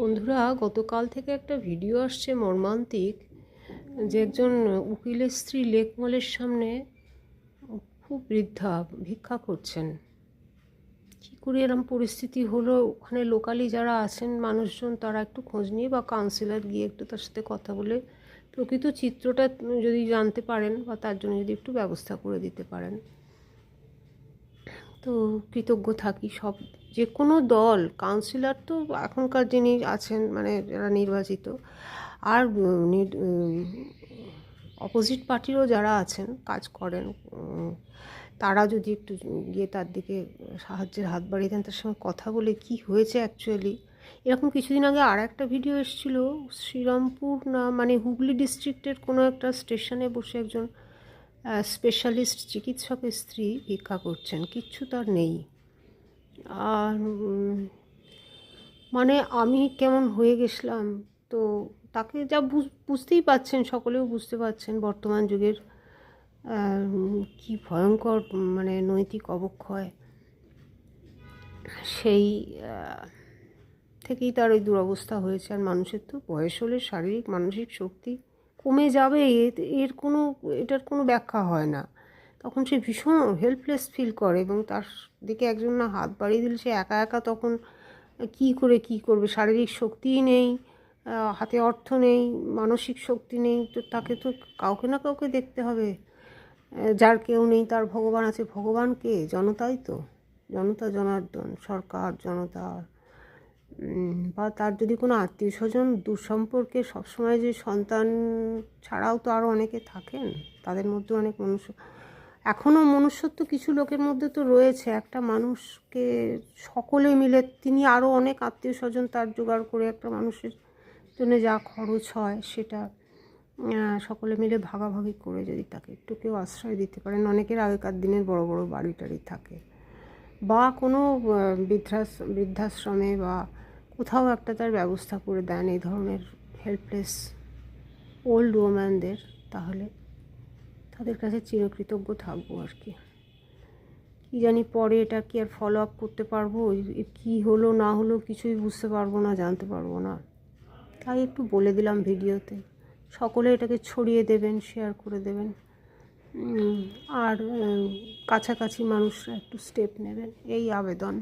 বন্ধুরা, গতকাল থেকে একটা ভিডিও আসছে মর্মান্তিক, যে একজন উকিলের স্ত্রী লেক মলের সামনে খুব বৃদ্ধা ভিক্ষা করছেন। কী করে এরম পরিস্থিতি হলো? ওখানে লোকালি যারা আছেন মানুষজন, তারা একটু খোঁজ নিয়ে বা কাউন্সিলর গিয়ে একটু তার সাথে কথা বলে প্রকৃত চিত্রটা যদি জানতে পারেন বা তার জন্য যদি একটু ব্যবস্থা করে দিতে পারেন তো কৃতজ্ঞ থাকি। সব যে কোনো দল, কাউন্সিলর তো এখনকার যিনি আছেন মানে যারা নির্বাচিত, আর অপোজিট পার্টিরও যারা আছেন কাজ করেন, তারা যদি একটু গিয়ে তার দিকে সাহায্যের হাত বাড়িয়ে দেন, তার সঙ্গে কথা বলে কি হয়েছে অ্যাকচুয়ালি। এরকম কিছুদিন আগে আর একটা ভিডিও এসেছিল, শ্রীরামপুর না মানে হুগলি ডিস্ট্রিক্টের কোনো একটা স্টেশনে বসে একজন স্পেশালিস্ট চিকিৎসকের স্ত্রী ভিক্ষা করছেন, কিচ্ছু তার নেই। আর মানে আমি কেমন হয়ে গেছিলাম। তো তাকে যা বুঝতেই পাচ্ছেন, সকলেও বুঝতে পারছেন বর্তমান যুগের কি ভয়ঙ্কর মানে নৈতিক অবক্ষয়, সেই থেকেই তার ওই দুরবস্থা হয়েছে। আর মানুষের তো বয়স হলে শারীরিক মানসিক শক্তি কমে যাবে, এটার কোনো ব্যাখ্যা হয় না। তখন সে ভীষণ হেল্পলেস ফিল করে, এবং তার দিকে একজন না হাত বাড়িয়ে দিলে সে একা একা তখন কী করবে, শারীরিক শক্তিই নেই, হাতে অর্থ নেই, মানসিক শক্তি নেই, তো তাকে তো কাউকে না কাউকে দেখতে হবে। যার কেউ নেই তার ভগবান আছে। ভগবান কে? জনতাই তো, জনতা জনার্দন, সরকার, জনতা। বা তার যদি কোনো আত্মীয় স্বজন দুঃসম্পর্কে সবসময়, যে সন্তান ছাড়াও তো আরও অনেকে থাকেন, তাদের মধ্যে অনেক এখনও মনুষ্যত্ব কিছু লোকের মধ্যে তো রয়েছে। একটা মানুষকে সকলে মিলে, তিনি আরও অনেক আত্মীয় স্বজন তার জোগাড় করে একটা মানুষের জন্য যা খরচ হয় সেটা সকলে মিলে ভাগাভাগি করে যদি তাকে একটু কেউ আশ্রয় দিতে পারেন। অনেকের আগেকার দিনের বড় বড় বাড়ি টাড়ি থাকে, বা কোনো বৃদ্ধাশ্রমে বা কোথাও একটা তার ব্যবস্থা করে দেন এই ধরনের হেল্পলেস ওল্ড ওম্যানদের, তাহলে তাদের কাছে চিরকৃতজ্ঞ থাকবো আর কি। কী জানি পরে এটা কি আর ফলো আপ করতে পারবো, কী হলো না হলো কিছুই বুঝতে পারবো না, জানতে পারবো না। তাই একটু বলে দিলাম ভিডিওতে, সকলে এটাকে ছড়িয়ে দেবেন, শেয়ার করে দেবেন, আর কাছাকাছি মানুষরা একটু স্টেপ নেবেন, এই আবেদন।